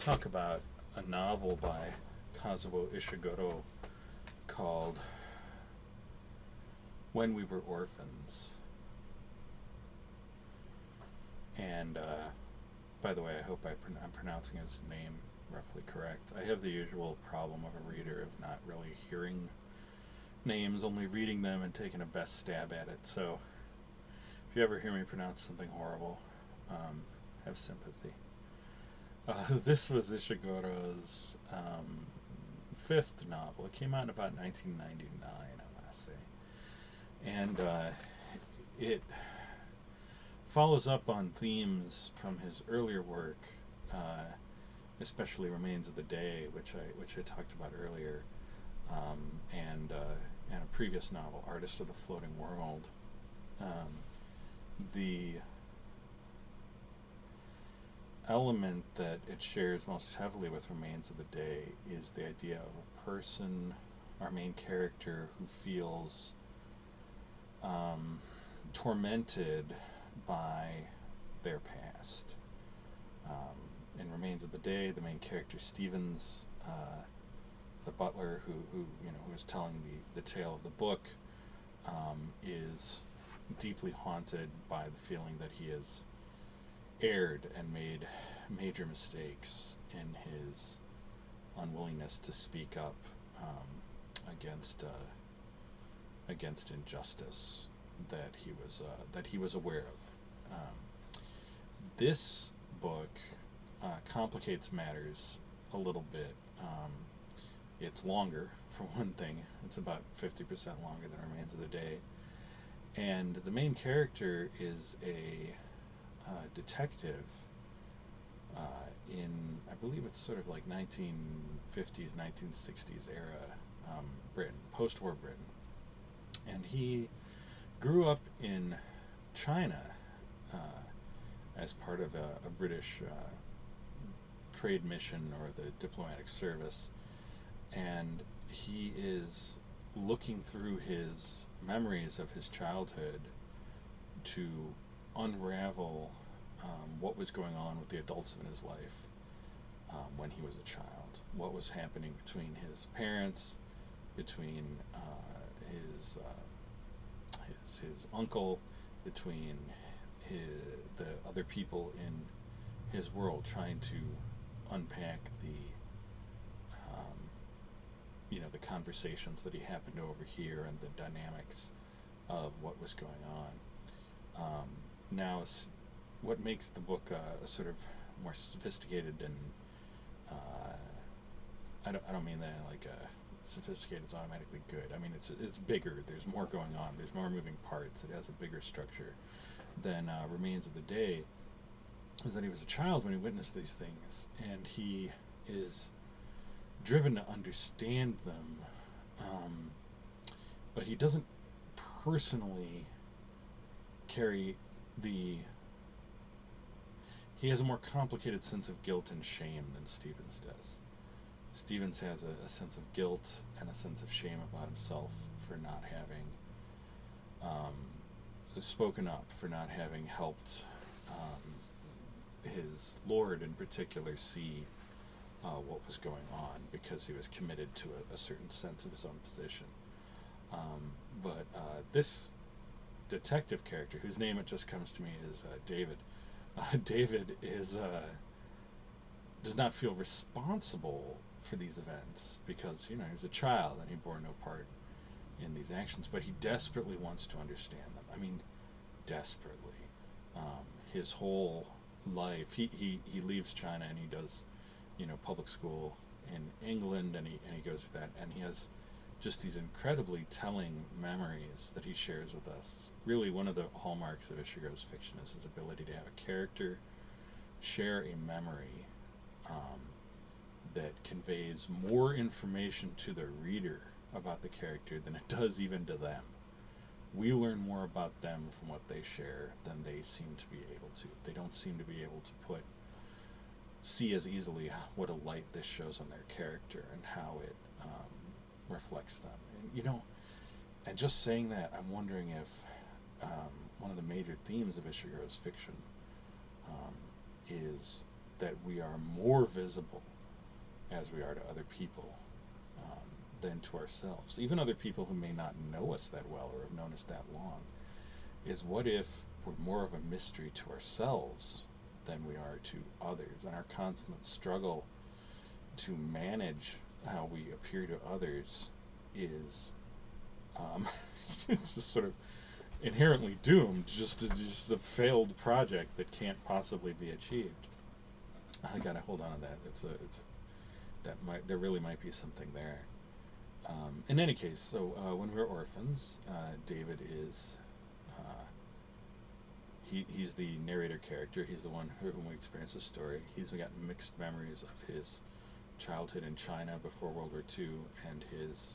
talk about a novel by Kazuo Ishiguro called When We Were Orphans. And by the way, I hope I'm pronouncing his name roughly correct. I have the usual problem of a reader of not really hearing names, only reading them and taking a best stab at it. So if you ever hear me pronounce something horrible, have sympathy. This was Ishiguro's fifth novel. It came out in about 1999, I want to say. And it follows up on themes from his earlier work, uh, especially Remains of the Day, which I talked about earlier, and a previous novel, Artist of the Floating World. Um, the element that it shares most heavily with Remains of the Day is the idea of a person, our main character, who feels um, tormented by their past. Um, in Remains of the Day, the main character Stevens, the butler who is telling the tale of the book, is deeply haunted by the feeling that he has erred and made major mistakes in his unwillingness to speak up against against injustice that he was aware of. This book complicates matters a little bit. It's longer, for one thing. It's about 50% longer than Remains of the Day. And the main character is a detective uh, in, I believe it's sort of like 1950s, 1960s era Britain, post war Britain. And he grew up in China uh, as part of a British trade mission or the diplomatic service, and he is looking through his memories of his childhood to unravel what was going on with the adults in his life when he was a child. What was happening between his parents, between his uncle, between the other people in his world, trying to unpack the conversations that he happened to overhear and the dynamics of what was going on. Now, what makes the book sort of more sophisticated and I don't mean that like sophisticated is automatically good. I mean it's bigger. There's more going on. There's more moving parts. It has a bigger structure than Remains of the Day. Is that he was a child when he witnessed these things, and he is driven to understand them, um, but he doesn't personally carry the. He has a more complicated sense of guilt and shame than Stevens does. Stevens has a sense of guilt and a sense of shame about himself for not having spoken up, for not having helped his lord in particular see what was going on because he was committed to a certain sense of his own position. But this detective character, whose name it just comes to me is David, David is does not feel responsible for these events because he's a child and he bore no part in these actions, but he desperately wants to understand them. I mean, desperately. His whole life, he leaves China and he does, public school in England, and he goes to that, and he has just these incredibly telling memories that he shares with us. Really, one of the hallmarks of Ishiguro's fiction is his ability to have a character share a memory that conveys more information to the reader about the character than it does even to them. We learn more about them from what they share than they seem to be able to. They don't seem to be able to see as easily what a light this shows on their character and how it reflects them. And just saying that, I'm wondering if one of the major themes of Ishiguro's fiction is that we are more visible as we are to other people than to ourselves, even other people who may not know us that well or have known us that long, is what if we're more of a mystery to ourselves than we are to others, and our constant struggle to manage how we appear to others is just sort of inherently doomed, just a failed project that can't possibly be achieved. I gotta hold on to that. There really might be something there. In any case, so when we're orphans, David is he's the narrator character. He's the one whom we experience the story. He's got mixed memories of his childhood in China before World War II and his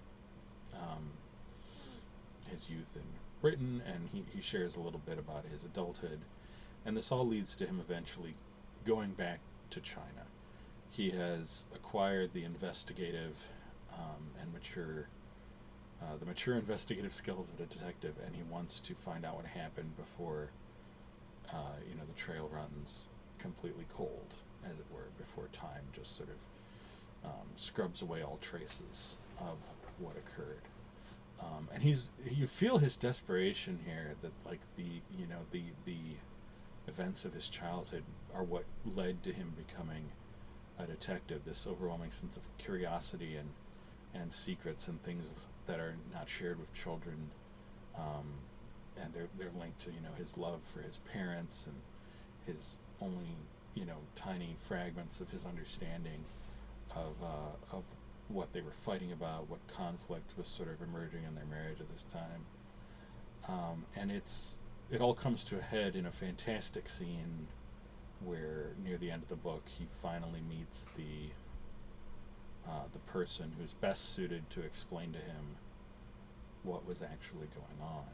youth in Britain, and he shares a little bit about his adulthood, and this all leads to him eventually going back to China. He has acquired the investigative and mature investigative skills of a detective, and he wants to find out what happened before the trail runs completely cold, as it were, before time just sort of scrubs away all traces of what occurred. And you feel his desperation here, that like the events of his childhood are what led to him becoming a detective. This overwhelming sense of curiosity and secrets and things that are not shared with children, and they're linked to his love for his parents and his only tiny fragments of his understanding of what they were fighting about, what conflict was sort of emerging in their marriage at this time. And it all comes to a head in a fantastic scene where near the end of the book he finally meets the person who's best suited to explain to him what was actually going on.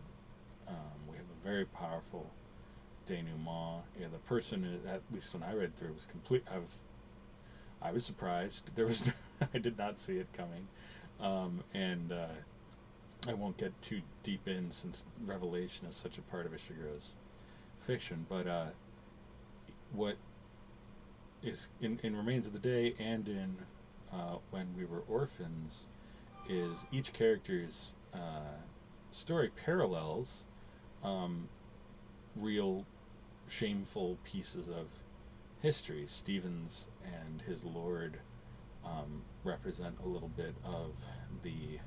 We have a very powerful denouement. The person, at least when I read through, was complete. I was surprised. I did not see it coming, and I won't get too deep in since revelation is such a part of Ishigero's fiction. But what is in Remains of the Day and in When We Were Orphans is each character's story parallels real shameful pieces of history. Stevens and his lord represent a little bit of the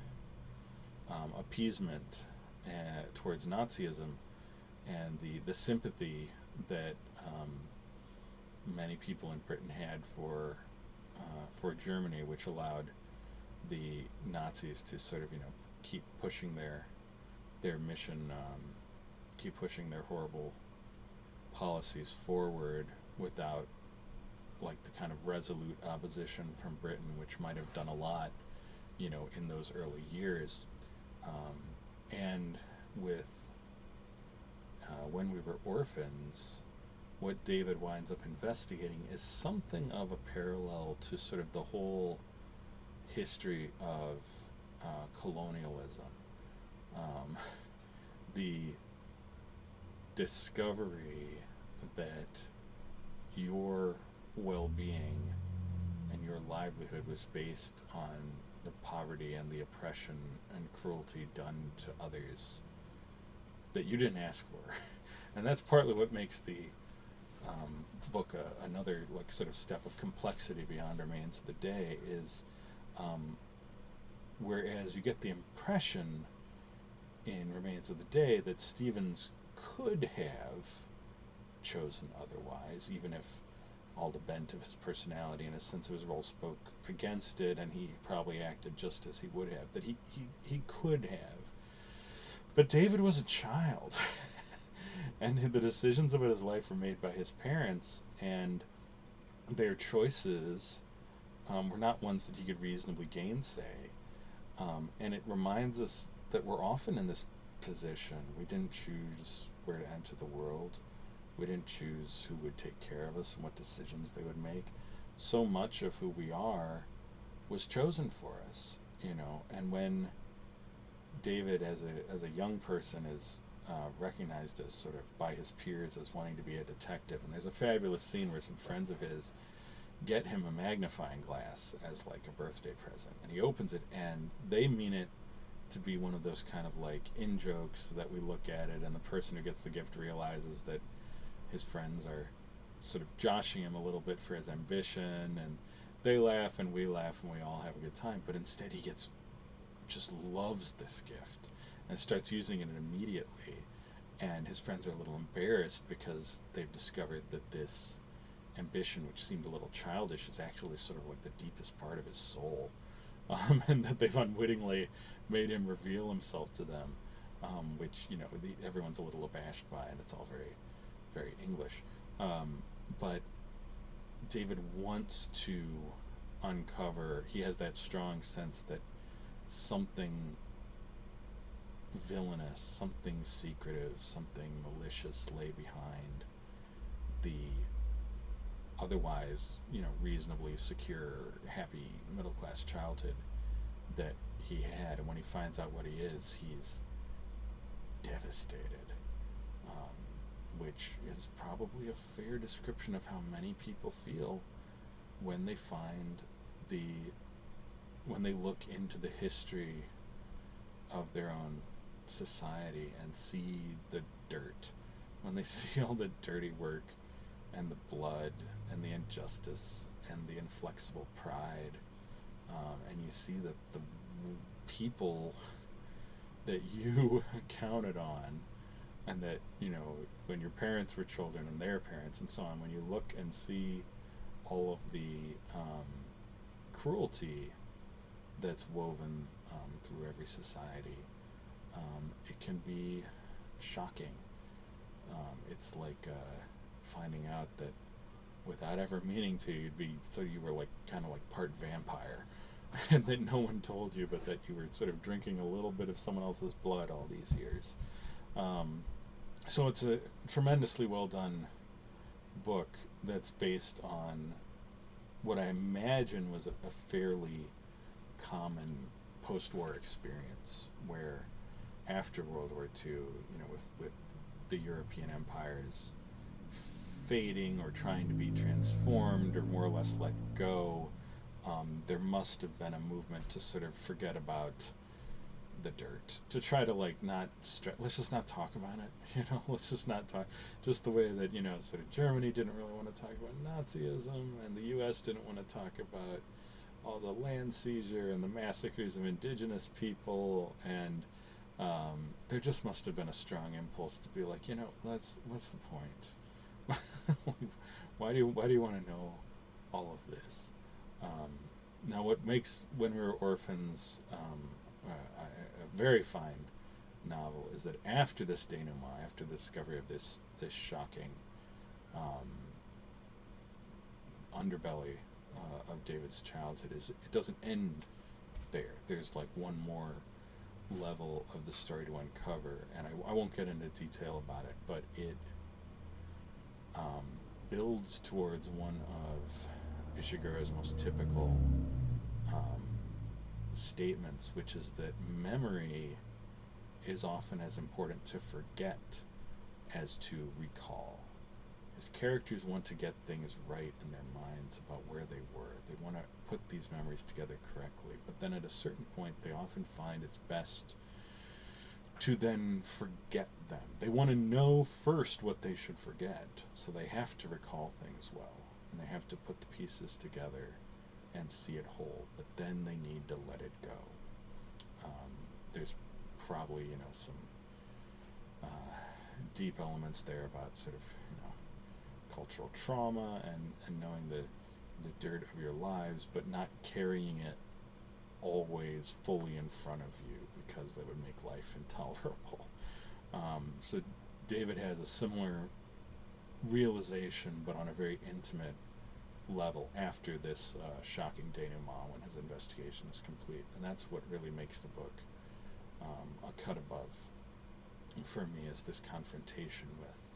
appeasement towards Nazism and the sympathy that many people in Britain had for Germany, which allowed the Nazis to sort of keep pushing their mission, keep pushing their horrible policies forward without like the kind of resolute opposition from Britain, which might have done a lot, in those early years. And with When We Were Orphans, what David winds up investigating is something of a parallel to sort of the whole history of colonialism. The discovery that your well-being and your livelihood was based on the poverty and the oppression and cruelty done to others that you didn't ask for. And that's partly what makes the book another like sort of step of complexity beyond Remains of the Day, is whereas you get the impression in Remains of the Day that Stevens could have chosen otherwise, even if all the bent of his personality and his sense of his role spoke against it, and he probably acted just as he would have, that he could have. But David was a child, and the decisions about his life were made by his parents, and their choices were not ones that he could reasonably gainsay. And it reminds us that we're often in this position. We didn't choose where to enter the world. We didn't choose who would take care of us and what decisions they would make. So much of who we are was chosen for us, And when David, as a young person, is recognized as sort of by his peers as wanting to be a detective. And there's a fabulous scene where some friends of his get him a magnifying glass as like a birthday present, and he opens it, and they mean it to be one of those kind of like in jokes that we look at it, and the person who gets the gift realizes that his friends are sort of joshing him a little bit for his ambition, and they laugh and we laugh and we all have a good time. But instead he gets just loves this gift and starts using it immediately, and his friends are a little embarrassed because they've discovered that this ambition, which seemed a little childish, is actually sort of like the deepest part of his soul, and that they've unwittingly made him reveal himself to them, which everyone's a little abashed by, and it's all very, very English. But David wants to uncover. He has that strong sense that something villainous, something secretive, something malicious lay behind the otherwise, reasonably secure, happy, middle-class childhood that he had. And when he finds out what he is, he's devastated, which is probably a fair description of how many people feel when they when they look into the history of their own society and see the dirt, when they see all the dirty work and the blood and the injustice and the inflexible pride, and you see that the people that you counted on, and that when your parents were children and their parents and so on, when you look and see all of the cruelty that's woven through every society, it can be shocking. It's like finding out that without ever meaning to, you were like kind of like part vampire, and that no one told you, but that you were sort of drinking a little bit of someone else's blood all these years. So it's a tremendously well done book that's based on what I imagine was a fairly common post-war experience, where after World War II, with the European empires fading or trying to be transformed or more or less let go, there must have been a movement to sort of forget about the dirt, to try to not let's just not talk about it, let's just not talk, just the way that sort of Germany didn't really want to talk about Nazism, and the US didn't want to talk about all the land seizure and the massacres of indigenous people, and there just must have been a strong impulse to be like, what's the point? why do you want to know all of this? Now, what makes When We Were Orphans a very fine novel is that after this denouement, after the discovery of this shocking underbelly of David's childhood, it doesn't end there. There's like one more level of the story to uncover, and I won't get into detail about it, but it builds towards one of Ishiguro's most typical statements, which is that memory is often as important to forget as to recall. His characters want to get things right in their minds about where they were. They want to put these memories together correctly, but then at a certain point they often find it's best to then forget them. They want to know first what they should forget, so they have to recall things well, and they have to put the pieces together and see it whole, but then they need to let it go. There's probably some deep elements there about sort of cultural trauma and knowing the dirt of your lives, but not carrying it always fully in front of you, because that would make life intolerable. So David has a similar realization, but on a very intimate level, after this shocking denouement, when his investigation is complete, and that's what really makes the book a cut above for me, is this confrontation with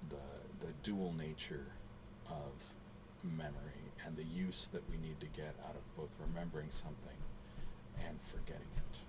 the dual nature of memory and the use that we need to get out of both remembering something and forgetting it.